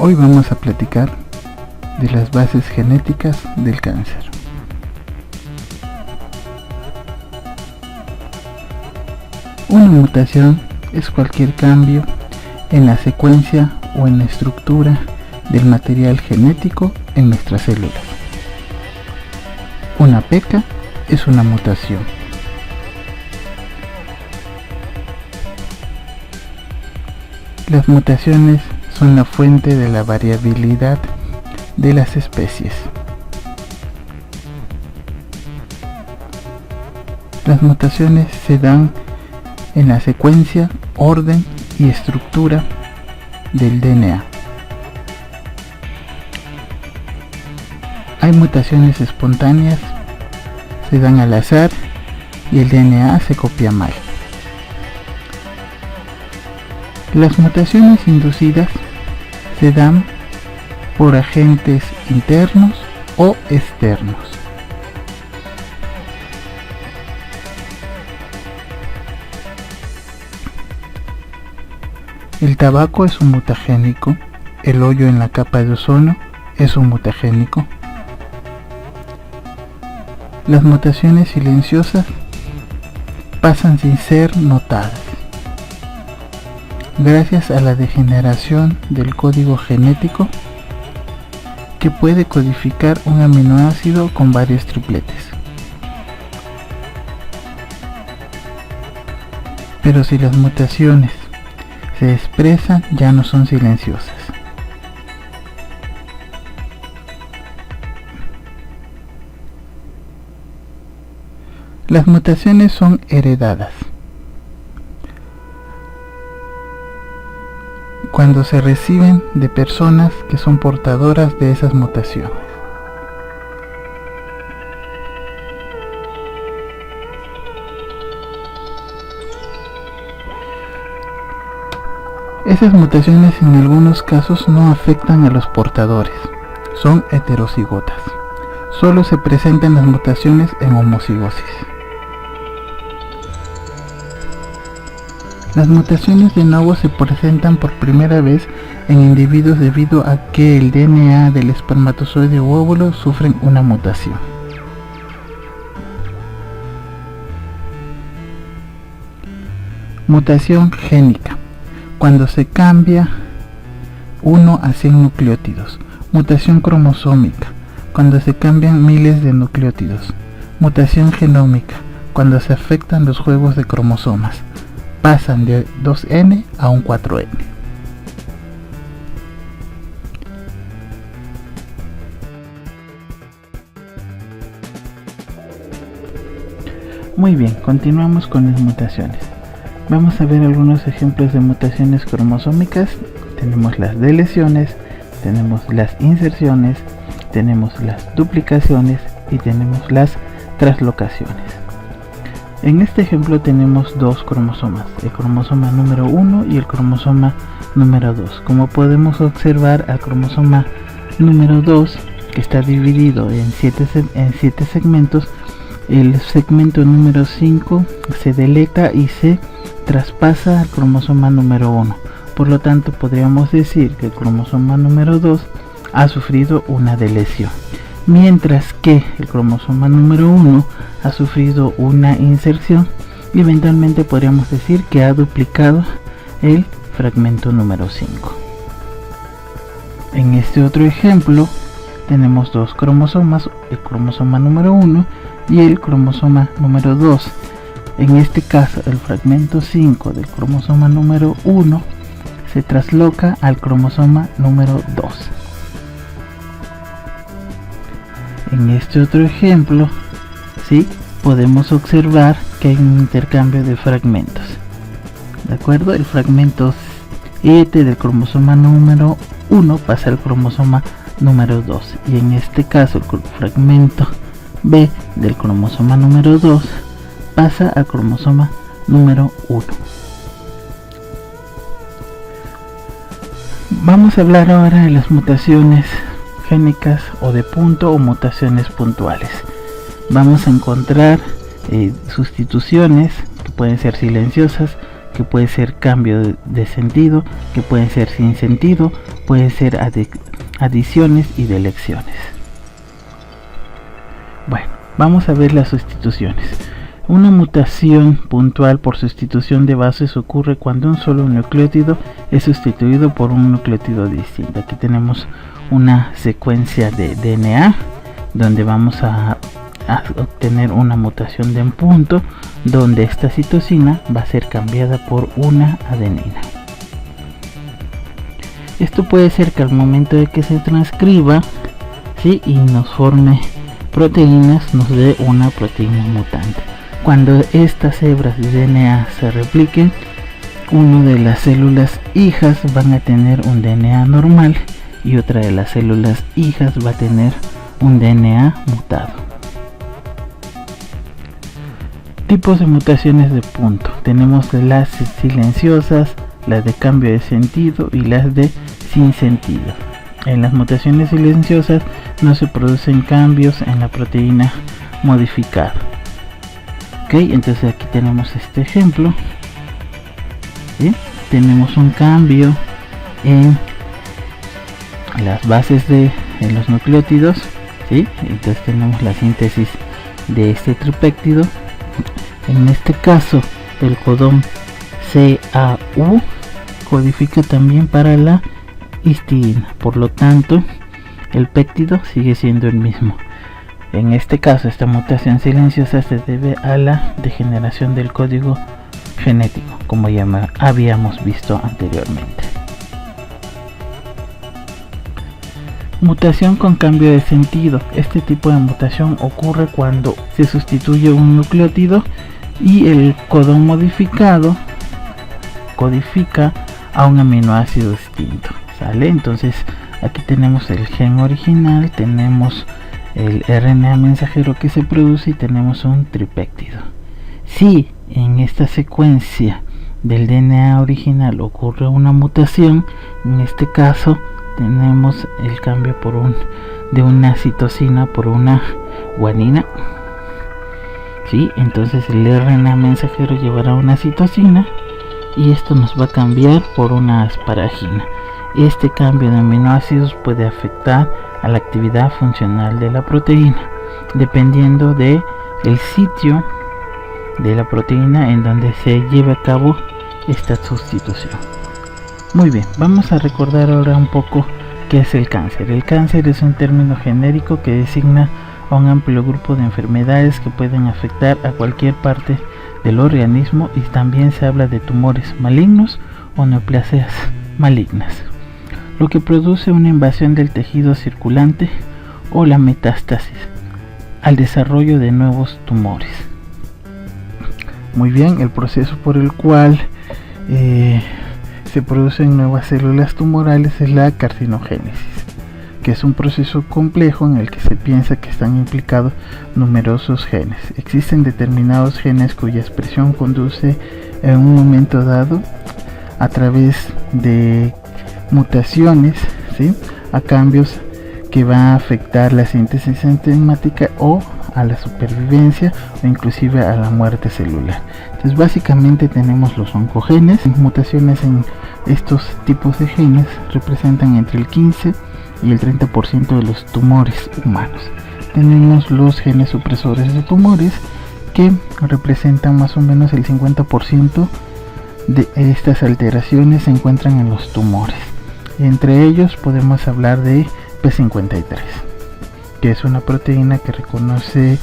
Hoy vamos a platicar de las bases genéticas del cáncer. Una mutación es cualquier cambio en la secuencia o en la estructura del material genético en nuestras células. Una PECA es una mutación. Las mutaciones son la fuente de la variabilidad de las especies. Las mutaciones se dan en la secuencia, orden y estructura del DNA. Hay mutaciones espontáneas, se dan al azar y el DNA se copia mal. Las mutaciones inducidas se dan por agentes internos o externos. El tabaco es un mutagénico, el hoyo en la capa de ozono es un mutagénico. Las mutaciones silenciosas pasan sin ser notadas, gracias a la degeneración del código genético que puede codificar un aminoácido con varios tripletes. Pero si las mutaciones se expresan, ya no son silenciosas. Las mutaciones son heredadas. Cuando se reciben de personas que son portadoras de esas mutaciones. Esas mutaciones en algunos casos no afectan a los portadores, son heterocigotas. Solo se presentan las mutaciones en homocigosis. Las mutaciones de nuevo se presentan por primera vez en individuos debido a que el DNA del espermatozoide u óvulo sufren una mutación. Mutación génica, cuando se cambia 1 a 100 nucleótidos. Mutación cromosómica, cuando se cambian miles de nucleótidos. Mutación genómica, cuando se afectan los juegos de cromosomas. Pasan de 2N a un 4N. Muy bien, continuamos con las mutaciones. Vamos a ver algunos ejemplos de mutaciones cromosómicas. Tenemos las deleciones, tenemos las inserciones, tenemos las duplicaciones y tenemos las translocaciones. En este ejemplo tenemos dos cromosomas, el cromosoma número 1 y el cromosoma número 2. Como podemos observar, al cromosoma número 2, que está dividido en 7 segmentos, el segmento número 5 se deleta y se traspasa al cromosoma número 1. Por lo tanto, podríamos decir que el cromosoma número 2 ha sufrido una deleción, mientras que el cromosoma número 1 ha sufrido una inserción y eventualmente podríamos decir que ha duplicado el fragmento número 5. En este otro ejemplo tenemos dos cromosomas, el cromosoma número 1 y el cromosoma número 2. En este caso, el fragmento 5 del cromosoma número 1 se trasloca al cromosoma número 2. En este otro ejemplo, ¿sí?, podemos observar que hay un intercambio de fragmentos. ¿De acuerdo? El fragmento 7 del cromosoma número 1 pasa al cromosoma número 2. Y en este caso, el fragmento B del cromosoma número 2 pasa al cromosoma número 1. Vamos a hablar ahora de las mutaciones génicas o de punto o mutaciones puntuales. Vamos a encontrar sustituciones que pueden ser silenciosas, que que puede ser cambio de sentido, que puede ser sin sentido, puede ser adiciones y delecciones. Bueno, vamos a ver las sustituciones. Una mutación puntual por sustitución de bases ocurre cuando un solo nucleótido es sustituido por un nucleótido distinto. Aquí tenemos una secuencia de DNA donde vamos a obtener una mutación de un punto donde esta citosina va a ser cambiada por una adenina. Esto puede ser que al momento de que se transcriba, ¿sí?, y nos forme proteínas, nos dé una proteína mutante. Cuando estas hebras de DNA se repliquen, una de las células hijas van a tener un DNA normal y otra de las células hijas va a tener un DNA mutado. Tipos de mutaciones de punto. Tenemos las silenciosas, las de cambio de sentido y las de sin sentido. En las mutaciones silenciosas no se producen cambios en la proteína modificada. Ok, entonces aquí tenemos este ejemplo. ¿Sí? Tenemos un cambio en las bases en los nucleótidos. ¿Sí? Entonces tenemos la síntesis de este tripéptido. En este caso el codón CAU codifica también para la histidina, por lo tanto el péptido sigue siendo el mismo. En este caso esta mutación silenciosa se debe a la degeneración del código genético, como ya habíamos visto anteriormente. Mutación con cambio de sentido. Este tipo de mutación ocurre cuando se sustituye un nucleótido y el codón modificado codifica a un aminoácido distinto. ¿Sale? Entonces aquí tenemos el gen original, tenemos el RNA mensajero que se produce y tenemos un tripéptido. Si en esta secuencia del DNA original ocurre una mutación, en este caso tenemos el cambio de una citosina por una guanina. ¿Sí? Entonces el RNA mensajero llevará una citosina y esto nos va a cambiar por una asparagina. Este cambio de aminoácidos puede afectar a la actividad funcional de la proteína, dependiendo del sitio de la proteína en donde se lleve a cabo esta sustitución. Muy bien, vamos a recordar ahora un poco qué es el cáncer. El cáncer es un término genérico que designa a un amplio grupo de enfermedades que pueden afectar a cualquier parte del organismo, y también se habla de tumores malignos o neoplasias malignas, lo que produce una invasión del tejido circulante o la metástasis al desarrollo de nuevos tumores. Muy bien, el proceso por el cual se producen nuevas células tumorales es la carcinogénesis, que es un proceso complejo en el que se piensa que están implicados numerosos genes. Existen determinados genes cuya expresión conduce en un momento dado a través de mutaciones, ¿sí?, a cambios que van a afectar la síntesis enzimática o a la supervivencia o inclusive a la muerte celular. Entonces básicamente tenemos los oncogenes. Mutaciones en estos tipos de genes representan entre el 15 y el 30% de los tumores humanos. Tenemos los genes supresores de tumores, que representan más o menos el 50% de estas alteraciones se encuentran en los tumores. Entre ellos podemos hablar de P53, que es una proteína que reconoce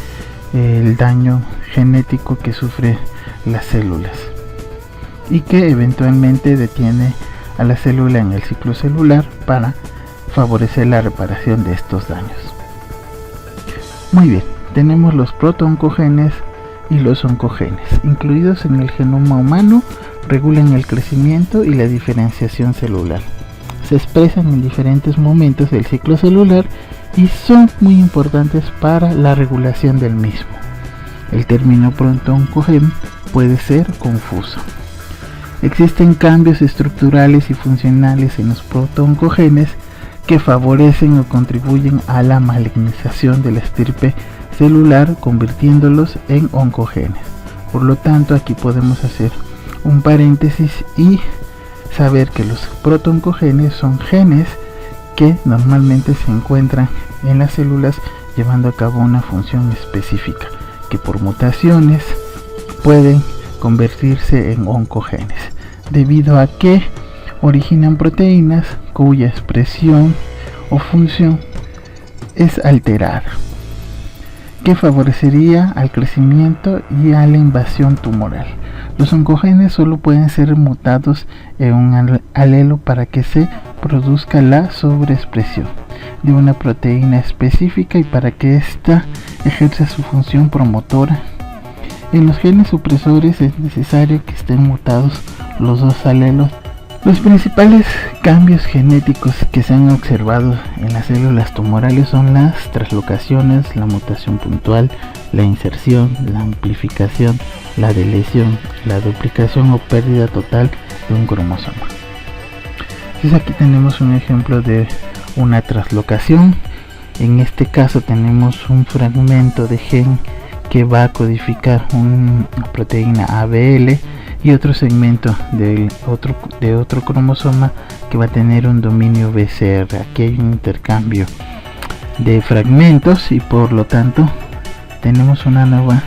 el daño genético que sufren las células y que eventualmente detiene a la célula en el ciclo celular para favorecer la reparación de estos daños. Muy bien, tenemos los protooncogenes y los oncogenes, incluidos en el genoma humano, regulan el crecimiento y la diferenciación celular. Se expresan en diferentes momentos del ciclo celular y son muy importantes para la regulación del mismo. El término protooncogen puede ser confuso. Existen cambios estructurales y funcionales en los protooncogenes que favorecen o contribuyen a la malignización de la estirpe celular, convirtiéndolos en oncogenes. Por lo tanto, aquí podemos hacer un paréntesis y saber que los protooncogenes son genes que normalmente se encuentran en las células llevando a cabo una función específica, que por mutaciones pueden convertirse en oncogenes, debido a que originan proteínas cuya expresión o función es alterada, que favorecería al crecimiento y a la invasión tumoral. Los oncogenes solo pueden ser mutados en un alelo para que se produzca la sobreexpresión de una proteína específica y para que ésta ejerza su función promotora. En los genes supresores es necesario que estén mutados los dos alelos. Los principales cambios genéticos que se han observado en las células tumorales son las translocaciones, la mutación puntual, la inserción, la amplificación, la deleción, la duplicación o pérdida total de un cromosoma. Entonces aquí tenemos un ejemplo de una translocación. En este caso tenemos un fragmento de gen que va a codificar una proteína ABL y otro segmento de otro cromosoma que va a tener un dominio BCR. Aquí hay un intercambio de fragmentos y por lo tanto tenemos una nueva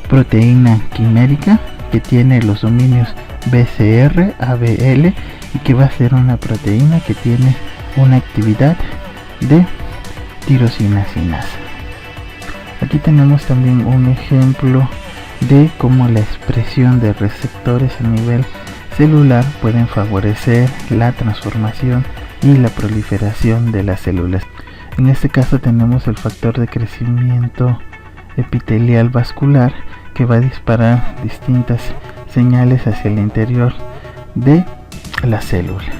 proteína quimérica que tiene los dominios BCR, ABL y que va a ser una proteína que tiene una actividad de tirosina sinasa. Aquí tenemos también un ejemplo de cómo la expresión de receptores a nivel celular pueden favorecer la transformación y la proliferación de las células. En este caso tenemos el factor de crecimiento epitelial vascular que va a disparar distintas señales hacia el interior de la célula.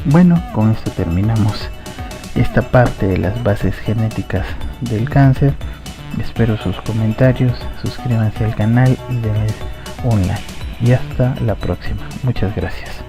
Bueno, con esto terminamos esta parte de las bases genéticas del cáncer. Espero sus comentarios, suscríbanse al canal y denle un like. Y hasta la próxima. Muchas gracias.